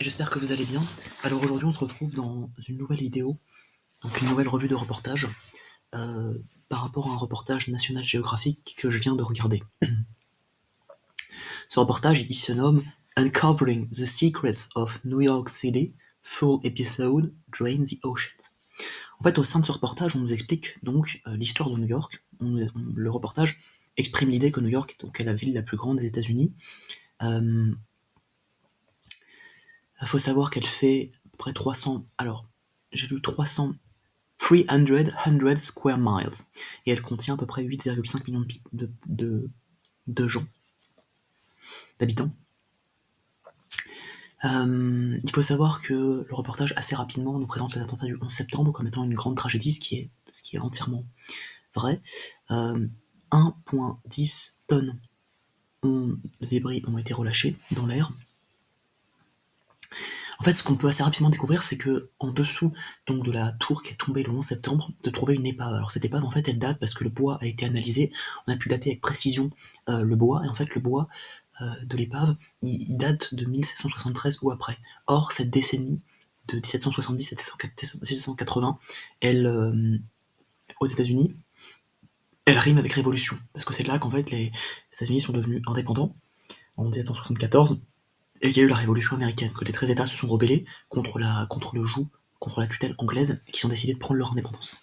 J'espère que vous allez bien. Alors aujourd'hui on se retrouve dans une nouvelle vidéo, donc une nouvelle revue de reportage par rapport à un reportage National Geographic que je viens de regarder. Ce reportage il se nomme Uncovering the Secrets of New York City, Full Episode Drain the Oceans. En fait au sein de ce reportage on nous explique donc l'histoire de New York. Le reportage exprime l'idée que New York est la ville la plus grande des États-Unis. Il faut savoir qu'elle fait à peu près 300 square miles, et elle contient à peu près 8,5 millions de gens, d'habitants. Il faut savoir que le reportage assez rapidement nous présente les attentats du 11 septembre comme étant une grande tragédie, ce qui est entièrement vrai. 1,10 tonnes de débris ont été relâchés dans l'air. En fait, ce qu'on peut assez rapidement découvrir, c'est que en dessous donc de la tour qui est tombée le 11 septembre, de trouver une épave. Alors cette épave, en fait, elle date parce que le bois a été analysé. On a pu dater avec précision le bois, et en fait, le bois de l'épave, il date de 1773 ou après. Or, cette décennie de 1770 à 1780, elle, aux États-Unis, elle rime avec révolution, parce que c'est là qu'en fait les États-Unis sont devenus indépendants en 1774. Et il y a eu la Révolution américaine, que les 13 États se sont rebellés contre le joug, contre la tutelle anglaise, et qui ont décidé de prendre leur indépendance.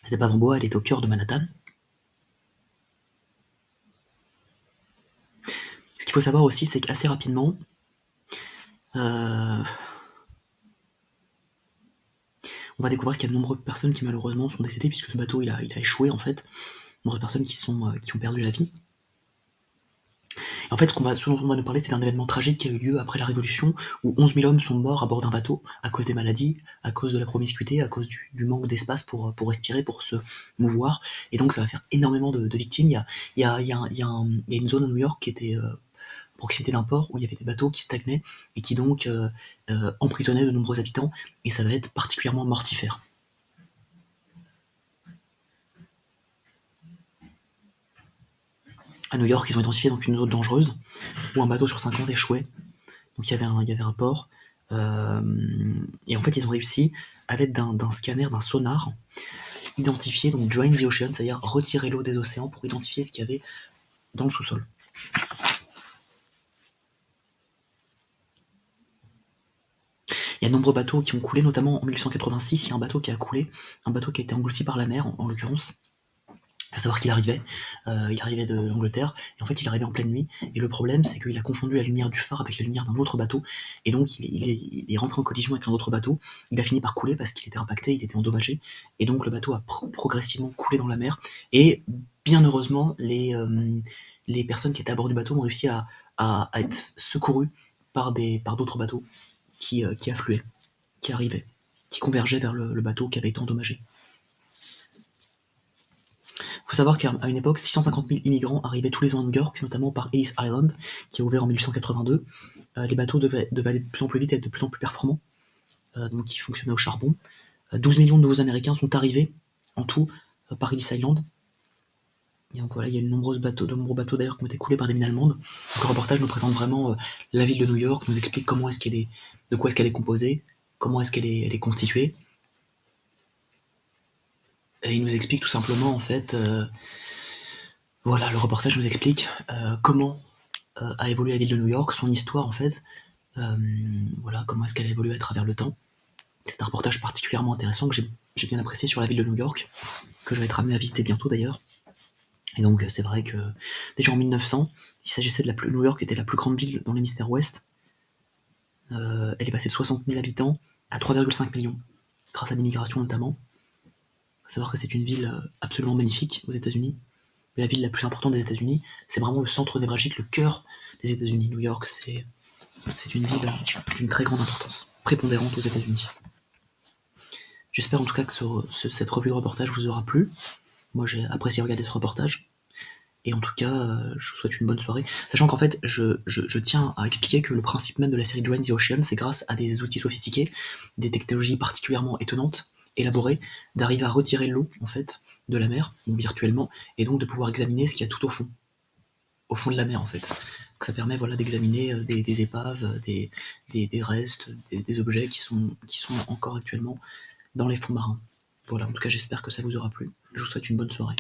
Cette épave en bois, elle est au cœur de Manhattan. Ce qu'il faut savoir aussi, c'est qu'assez rapidement, on va découvrir qu'il y a de nombreuses personnes qui malheureusement sont décédées, puisque ce bateau il a échoué en fait. De nombreuses personnes qui ont perdu la vie. En fait, ce dont on va nous parler, c'est un événement tragique qui a eu lieu après la Révolution, où 11 000 hommes sont morts à bord d'un bateau, à cause des maladies, à cause de la promiscuité, à cause du manque d'espace pour respirer, pour se mouvoir. Et donc ça va faire énormément de victimes. Il y a une zone à New York qui était à proximité d'un port, où il y avait des bateaux qui stagnaient, et qui donc emprisonnaient de nombreux habitants, et ça va être particulièrement mortifère. À New York, ils ont identifié donc une zone dangereuse, où un bateau sur 50 échouait. Donc il y avait un port, et en fait ils ont réussi, à l'aide d'un scanner, d'un sonar, identifier, donc drain the ocean, c'est-à-dire retirer l'eau des océans pour identifier ce qu'il y avait dans le sous-sol. Il y a de nombreux bateaux qui ont coulé, notamment en 1886, il y a un bateau qui a coulé, un bateau qui a été englouti par la mer, en l'occurrence. Il faut savoir qu'il arrivait de l'Angleterre, et en fait il arrivait en pleine nuit, et le problème c'est qu'il a confondu la lumière du phare avec la lumière d'un autre bateau, et donc il est rentré en collision avec un autre bateau. Il a fini par couler parce qu'il était impacté, il était endommagé, et donc le bateau a progressivement coulé dans la mer, et bien heureusement les personnes qui étaient à bord du bateau ont réussi à être secourues par d'autres bateaux qui affluaient, qui arrivaient, qui convergeaient vers le bateau qui avait été endommagé. Il faut savoir qu'à une époque, 650 000 immigrants arrivaient tous les ans à New York, notamment par Ellis Island, qui a ouvert en 1882. Les bateaux devaient aller de plus en plus vite et être de plus en plus performants, donc qui fonctionnaient au charbon. 12 millions de nouveaux Américains sont arrivés en tout par Ellis Island. Et donc voilà, il y a de nombreux bateaux d'ailleurs qui ont été coulés par des mines allemandes. Donc le reportage nous présente vraiment la ville de New York, nous explique de quoi est-ce qu'elle est composée, comment est-ce qu'elle est constituée. Et il nous explique tout simplement, en fait, voilà, le reportage nous explique comment a évolué la ville de New York, son histoire, en fait, voilà, comment est-ce qu'elle a évolué à travers le temps. C'est un reportage particulièrement intéressant que j'ai bien apprécié sur la ville de New York, que je vais être amené à visiter bientôt d'ailleurs. Et donc c'est vrai que déjà en 1900, il s'agissait New York était la plus grande ville dans l'hémisphère ouest. Elle est passée de 60 000 habitants à 3,5 millions, grâce à l'immigration notamment. Il faut savoir que c'est une ville absolument magnifique aux États-Unis. La ville la plus importante des États-Unis, c'est vraiment le centre névralgique, le cœur des États-Unis. New York, c'est une ville d'une très grande importance, prépondérante aux États-Unis. J'espère en tout cas que cette revue de reportage vous aura plu. Moi, j'ai apprécié regarder ce reportage. Et en tout cas, je vous souhaite une bonne soirée. Sachant qu'en fait, je tiens à expliquer que le principe même de la série Drain the Ocean, c'est grâce à des outils sophistiqués, des technologies particulièrement étonnantes, élaborées, d'arriver à retirer l'eau, en fait, de la mer, virtuellement, et donc de pouvoir examiner ce qu'il y a tout au fond de la mer, en fait. Donc ça permet voilà, d'examiner des épaves, des restes, des objets qui sont encore actuellement dans les fonds marins. Voilà, en tout cas j'espère que ça vous aura plu. Je vous souhaite une bonne soirée.